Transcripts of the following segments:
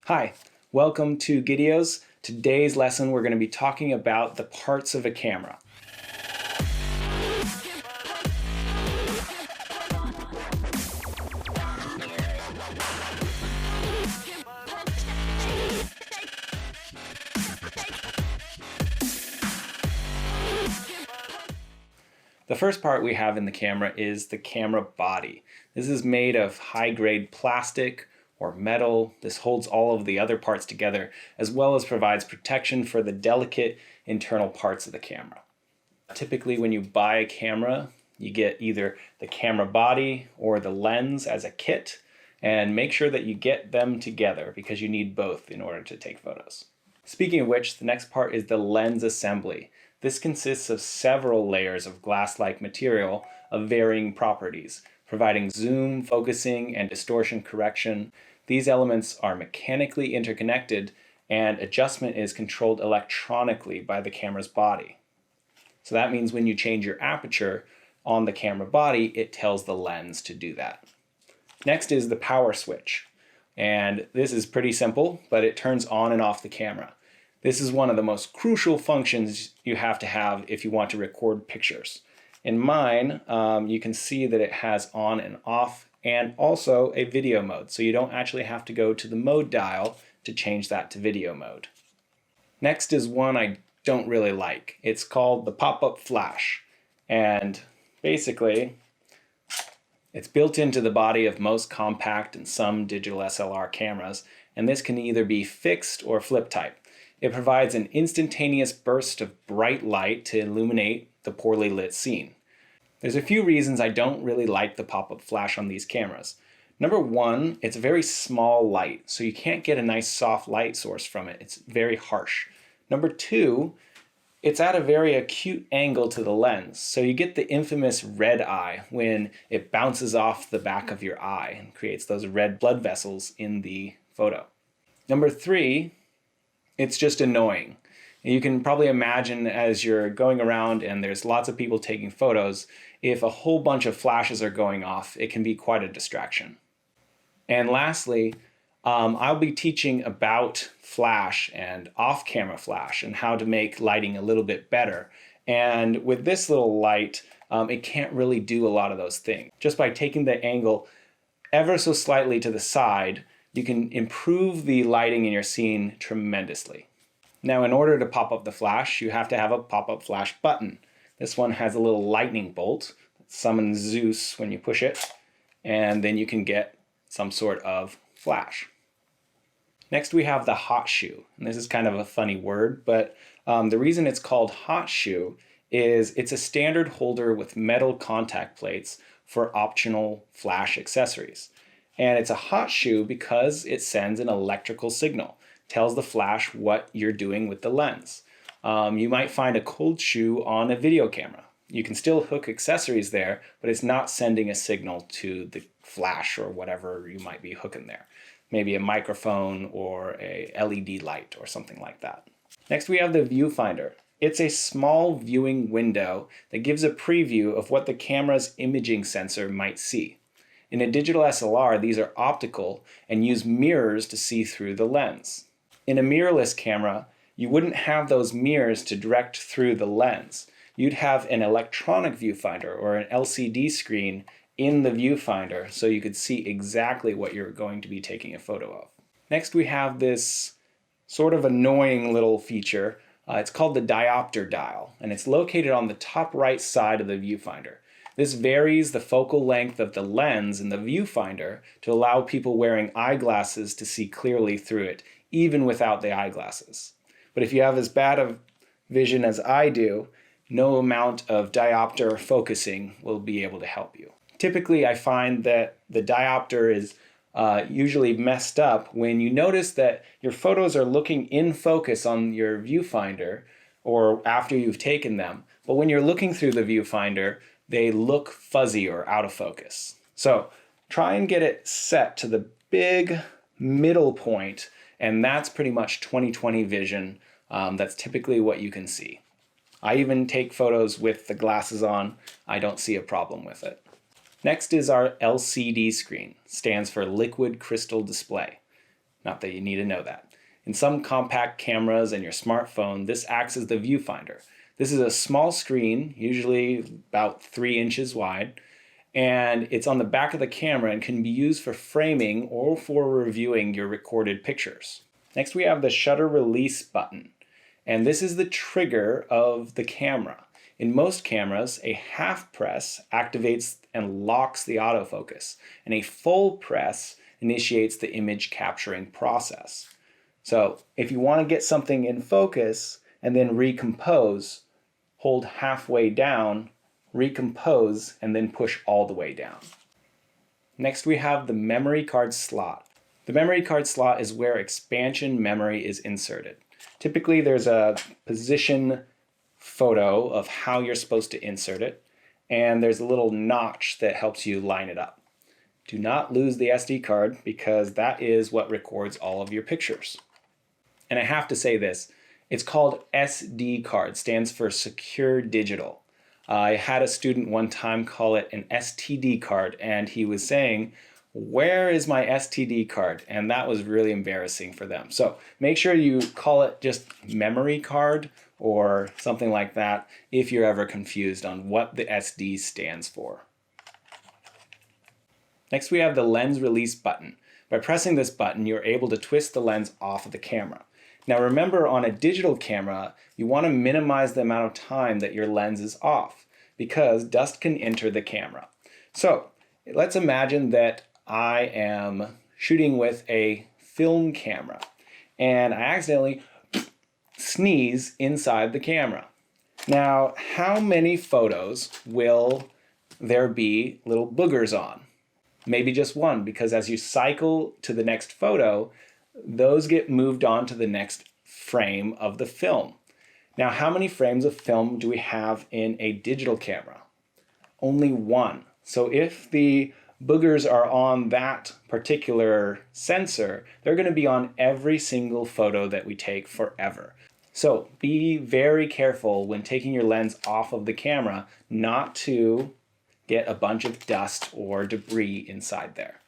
Hi, welcome to Gideos. Today's lesson we're going to be talking about the parts of a camera. The first part we have in the camera is the camera body. This is made of high-grade plastic or metal. This holds all of the other parts together, as well as provides protection for the delicate internal parts of the camera. Typically, when you buy a camera, you get either the camera body or the lens as a kit, and make sure that you get them together because you need both in order to take photos. Speaking of which, the next part is the lens assembly. This consists of several layers of glass-like material of varying properties, providing zoom, focusing, and distortion correction. These elements are mechanically interconnected, and adjustment is controlled electronically by the camera's body. So that means when you change your aperture on the camera body, it tells the lens to do that. Next is the power switch. And this is pretty simple, but it turns on and off the camera. This is one of the most crucial functions you have to have if you want to record pictures. In mine, you can see that it has on and off and also a video mode, so you don't actually have to go to the mode dial to change that to video mode. Next is one I don't really like. It's called the pop-up flash, and basically it's built into the body of most compact and some digital SLR cameras, and this can either be fixed or flip type. It provides an instantaneous burst of bright light to illuminate the poorly lit scene. There's a few reasons I don't really like the pop-up flash on these cameras. Number one, it's a very small light, so you can't get a nice soft light source from it. It's very harsh. Number two, it's at a very acute angle to the lens, so you get the infamous red eye when it bounces off the back of your eye and creates those red blood vessels in the photo. Number three, it's just annoying. You can probably imagine as you're going around and there's lots of people taking photos, if a whole bunch of flashes are going off, it can be quite a distraction. And lastly, I'll be teaching about flash and off-camera flash and how to make lighting a little bit better. And with this little light, it can't really do a lot of those things. Just by taking the angle ever so slightly to the side, you can improve the lighting in your scene tremendously. Now, in order to pop up the flash, you have to have a pop-up flash button. This one has a little lightning bolt that summons Zeus when you push it, and then you can get some sort of flash. Next, we have the hot shoe. And this is kind of a funny word, but the reason it's called hot shoe is it's a standard holder with metal contact plates for optional flash accessories. And it's a hot shoe because it sends an electrical signal, tells the flash what you're doing with the lens. You might find a cold shoe on a video camera. You can still hook accessories there, but it's not sending a signal to the flash or whatever you might be hooking there. Maybe a microphone or a LED light or something like that. Next, we have the viewfinder. It's a small viewing window that gives a preview of what the camera's imaging sensor might see. In a digital SLR, these are optical and use mirrors to see through the lens. In a mirrorless camera, you wouldn't have those mirrors to direct through the lens. You'd have an electronic viewfinder or an LCD screen in the viewfinder so you could see exactly what you're going to be taking a photo of. Next, we have this sort of annoying little feature. It's called the diopter dial, and it's located on the top right side of the viewfinder. This varies the focal length of the lens in the viewfinder to allow people wearing eyeglasses to see clearly through it, even without the eyeglasses. But if you have as bad of vision as I do, no amount of diopter focusing will be able to help you. Typically, I find that the diopter is usually messed up when you notice that your photos are looking in focus on your viewfinder or after you've taken them, but when you're looking through the viewfinder, they look fuzzy or out of focus. So try and get it set to the big middle point, and that's pretty much 20/20 vision. That's typically what you can see. I even take photos with the glasses on. I don't see a problem with it. Next is our LCD screen. Stands for liquid crystal display. Not that you need to know that. In some compact cameras and your smartphone, this acts as the viewfinder. This is a small screen, usually about 3 inches wide, and it's on the back of the camera and can be used for framing or for reviewing your recorded pictures. Next we have the shutter release button, and this is the trigger of the camera. In most cameras, a half press activates and locks the autofocus, and a full press initiates the image capturing process. So if you want to get something in focus and then recompose, hold halfway down, recompose, and then push all the way down. Next we have the memory card slot. The memory card slot is where expansion memory is inserted. Typically there's a position photo of how you're supposed to insert it, and there's a little notch that helps you line it up. Do not lose the SD card because that is what records all of your pictures. And I have to say this, it's called SD card, stands for Secure Digital. I had a student one time call it an STD card, and he was saying, "Where is my STD card?" And that was really embarrassing for them. So make sure you call it just memory card or something like that if you're ever confused on what the SD stands for. Next we have the lens release button. By pressing this button, you're able to twist the lens off of the camera. Now remember, on a digital camera, you want to minimize the amount of time that your lens is off because dust can enter the camera. So let's imagine that I am shooting with a film camera and I accidentally sneeze inside the camera. Now, how many photos will there be little boogers on? Maybe just one, because as you cycle to the next photo, those get moved on to the next frame of the film. Now, how many frames of film do we have in a digital camera? Only one. So if the boogers are on that particular sensor, they're going to be on every single photo that we take forever. So be very careful when taking your lens off of the camera not to get a bunch of dust or debris inside there.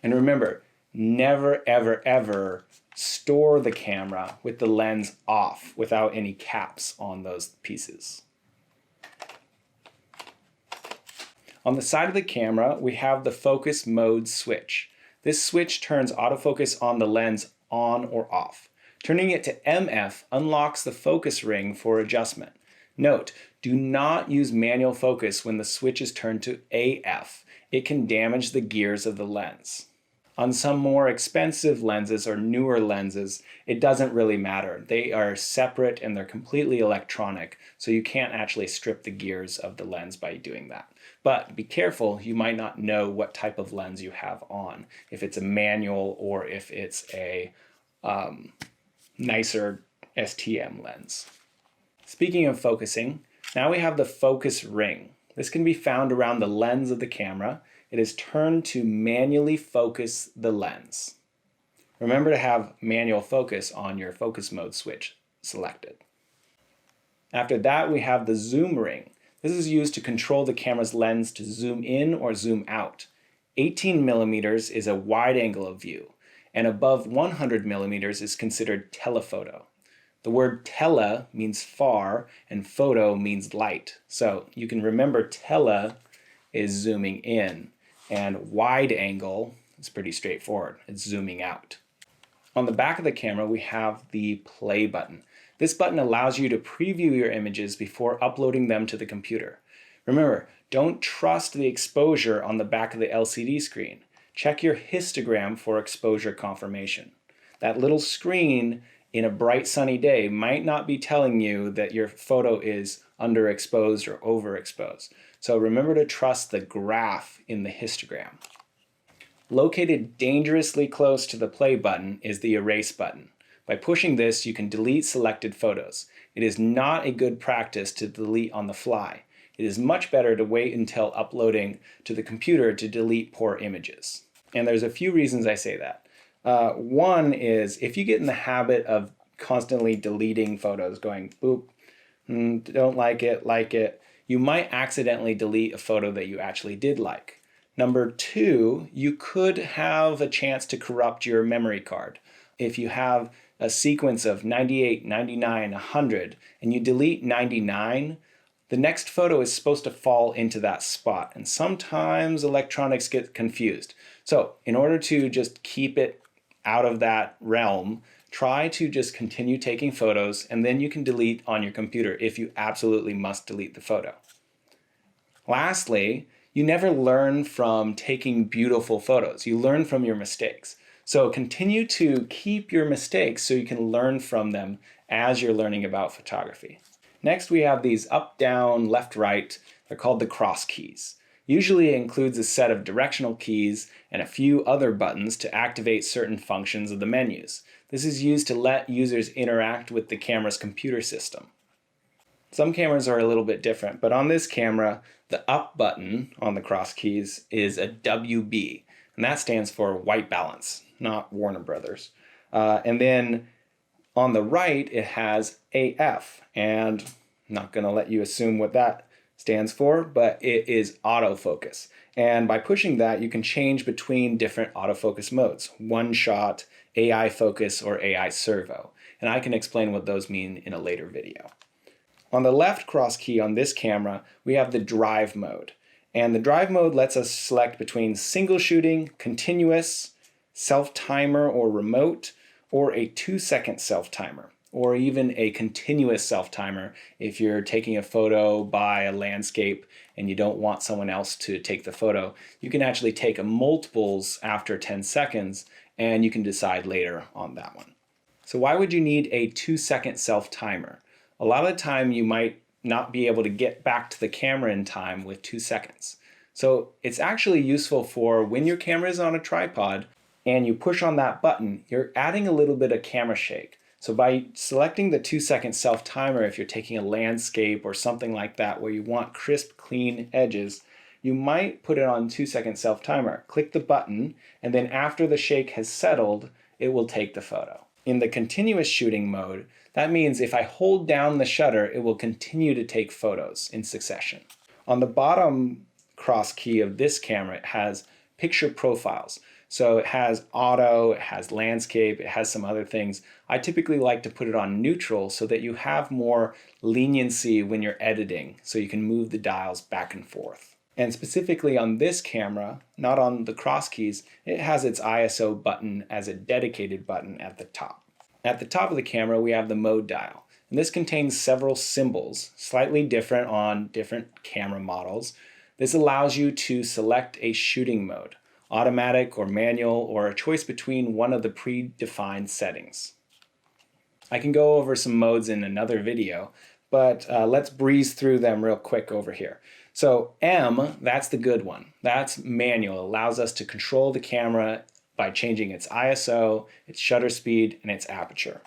And remember, never, ever, ever store the camera with the lens off without any caps on those pieces. On the side of the camera, we have the focus mode switch. This switch turns autofocus on the lens on or off. Turning it to MF unlocks the focus ring for adjustment. Note, do not use manual focus when the switch is turned to AF. It can damage the gears of the lens. On some more expensive lenses or newer lenses, it doesn't really matter. They are separate and they're completely electronic, so you can't actually strip the gears of the lens by doing that. But be careful, you might not know what type of lens you have on, if it's a manual or if it's a nicer STM lens. Speaking of focusing, now we have the focus ring. This can be found around the lens of the camera. It is turned to manually focus the lens. Remember to have manual focus on your focus mode switch selected. After that, we have the zoom ring. This is used to control the camera's lens to zoom in or zoom out. 18 millimeters is a wide angle of view, and above 100 millimeters is considered telephoto. The word tele means far and photo means light. So you can remember tele is zooming in and wide angle is pretty straightforward. It's zooming out. On the back of the camera, we have the play button. This button allows you to preview your images before uploading them to the computer. Remember, don't trust the exposure on the back of the LCD screen. Check your histogram for exposure confirmation. That little screen in a bright sunny day might not be telling you that your photo is underexposed or overexposed. So remember to trust the graph in the histogram. Located dangerously close to the play button is the erase button. By pushing this, you can delete selected photos. It is not a good practice to delete on the fly. It is much better to wait until uploading to the computer to delete poor images. And there's a few reasons I say that. One is if you get in the habit of constantly deleting photos, going boop, don't like it, you might accidentally delete a photo that you actually did like. Number two, you could have a chance to corrupt your memory card. If you have a sequence of 98, 99, 100, and you delete 99, the next photo is supposed to fall into that spot. And sometimes electronics get confused. So in order to just keep it out of that realm, try to just continue taking photos, and then you can delete on your computer if you absolutely must delete the photo. Lastly, you never learn from taking beautiful photos. You learn from your mistakes. So continue to keep your mistakes so you can learn from them as you're learning about photography. Next, we have these up, down, left, right. They're called the cross keys. Usually it includes a set of directional keys and a few other buttons to activate certain functions of the menus. This is used to let users interact with the camera's computer system. Some cameras are a little bit different, but on this camera, the up button on the cross keys is a WB, and that stands for white balance, not Warner Brothers. And then on the right, it has AF, and I'm not going to let you assume what that stands for, but it is autofocus. And by pushing that, you can change between different autofocus modes, one shot, AI focus, or AI servo. And I can explain what those mean in a later video. On the left cross key on this camera, we have the drive mode. And the drive mode lets us select between single shooting, continuous, self-timer or remote, or a 2-second self-timer, or even a continuous self-timer if you're taking a photo by a landscape and you don't want someone else to take the photo. You can actually take a multiples after 10 seconds and you can decide later on that one. So why would you need a 2-second self-timer? A lot of the time you might not be able to get back to the camera in time with 2 seconds. So it's actually useful for when your camera is on a tripod and you push on that button, you're adding a little bit of camera shake. So by selecting the 2-second self-timer, if you're taking a landscape or something like that where you want crisp, clean edges, you might put it on 2-second self-timer. Click the button, and then after the shake has settled, it will take the photo. In the continuous shooting mode, that means if I hold down the shutter, it will continue to take photos in succession. On the bottom cross key of this camera, it has picture profiles. So it has auto, it has landscape, it has some other things. I typically like to put it on neutral so that you have more leniency when you're editing, so you can move the dials back and forth. And specifically on this camera, not on the cross keys, it has its ISO button as a dedicated button at the top. At the top of the camera, we have the mode dial. And this contains several symbols, slightly different on different camera models. This allows you to select a shooting mode, automatic or manual, or a choice between one of the predefined settings. I can go over some modes in another video, but let's breeze through them real quick over here. So M, that's the good one. That's manual. It allows us to control the camera by changing its ISO, its shutter speed, and its aperture.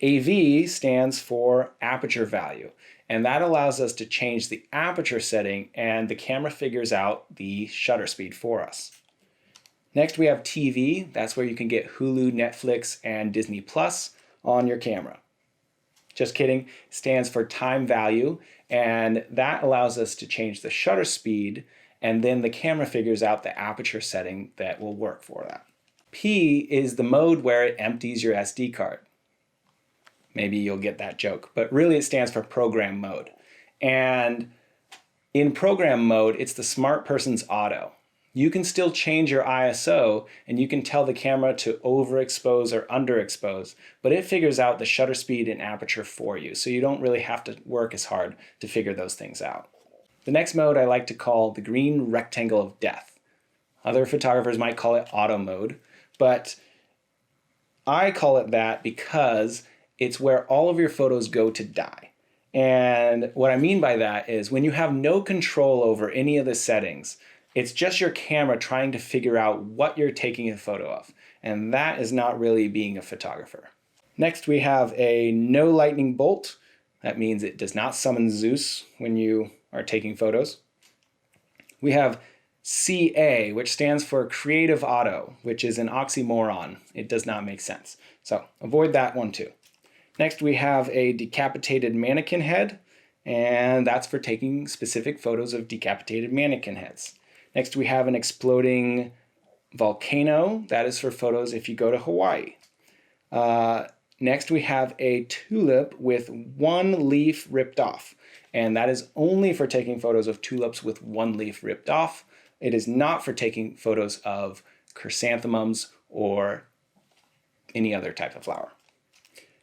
AV stands for aperture value, and that allows us to change the aperture setting and the camera figures out the shutter speed for us. Next we have TV. That's where you can get Hulu, Netflix, and Disney Plus on your camera. Just kidding, it stands for time value, and that allows us to change the shutter speed, and then the camera figures out the aperture setting that will work for that. P is the mode where it empties your SD card. Maybe you'll get that joke, but really it stands for program mode. And in program mode, it's the smart person's auto. You can still change your ISO and you can tell the camera to overexpose or underexpose, but it figures out the shutter speed and aperture for you, so you don't really have to work as hard to figure those things out. The next mode I like to call the green rectangle of death. Other photographers might call it auto mode, but I call it that because it's where all of your photos go to die. And what I mean by that is when you have no control over any of the settings, it's just your camera trying to figure out what you're taking a photo of. And that is not really being a photographer. Next, we have a no lightning bolt. That means it does not summon Zeus when you are taking photos. We have CA, which stands for Creative Auto, which is an oxymoron. It does not make sense. So avoid that one too. Next, we have a decapitated mannequin head, and that's for taking specific photos of decapitated mannequin heads. Next, we have an exploding volcano. That is for photos if you go to Hawaii. Next we have a tulip with one leaf ripped off, and that is only for taking photos of tulips with one leaf ripped off. It is not for taking photos of chrysanthemums or any other type of flower.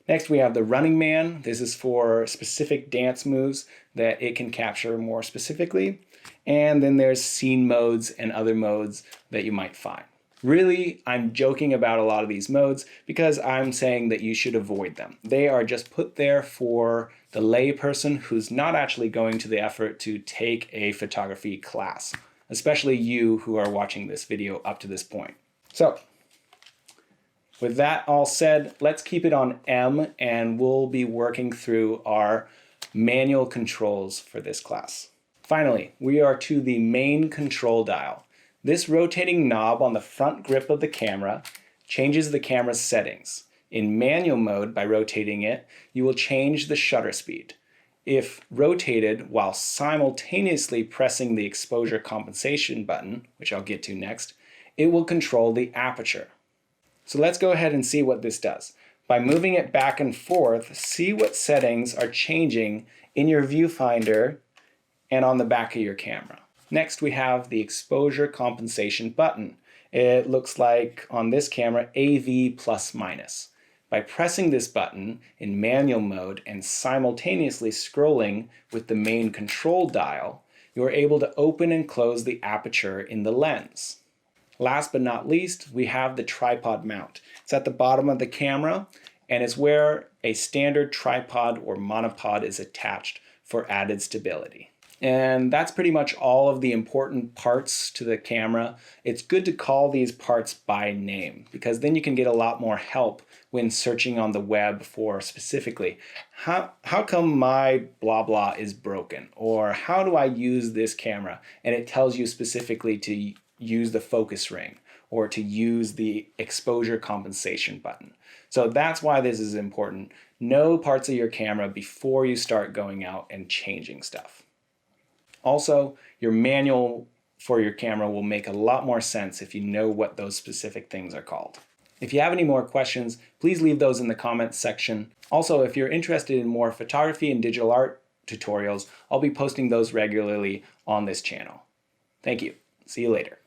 Next we have the Running Man. This is for specific dance moves that it can capture more specifically. And then there's scene modes and other modes that you might find. Really, I'm joking about a lot of these modes because I'm saying that you should avoid them. They are just put there for the lay person who's not actually going to the effort to take a photography class, especially you who are watching this video up to this point. So, with that all said, let's keep it on M, and we'll be working through our manual controls for this class. Finally, we are to the main control dial. This rotating knob on the front grip of the camera changes the camera's settings. In manual mode, by rotating it, you will change the shutter speed. If rotated while simultaneously pressing the exposure compensation button, which I'll get to next, it will control the aperture. So let's go ahead and see what this does. By moving it back and forth, see what settings are changing in your viewfinder and on the back of your camera. Next, we have the exposure compensation button. It looks like on this camera, AV plus minus. By pressing this button in manual mode and simultaneously scrolling with the main control dial, you are able to open and close the aperture in the lens. Last but not least, we have the tripod mount. It's at the bottom of the camera, and it's where a standard tripod or monopod is attached for added stability. And that's pretty much all of the important parts to the camera. It's good to call these parts by name because then you can get a lot more help when searching on the web for specifically, how come my blah blah is broken? Or how do I use this camera? And it tells you specifically to use the focus ring or to use the exposure compensation button. So that's why this is important. Know parts of your camera before you start going out and changing stuff. Also, your manual for your camera will make a lot more sense if you know what those specific things are called. If you have any more questions, please leave those in the comments section. Also, if you're interested in more photography and digital art tutorials, I'll be posting those regularly on this channel. Thank you. See you later.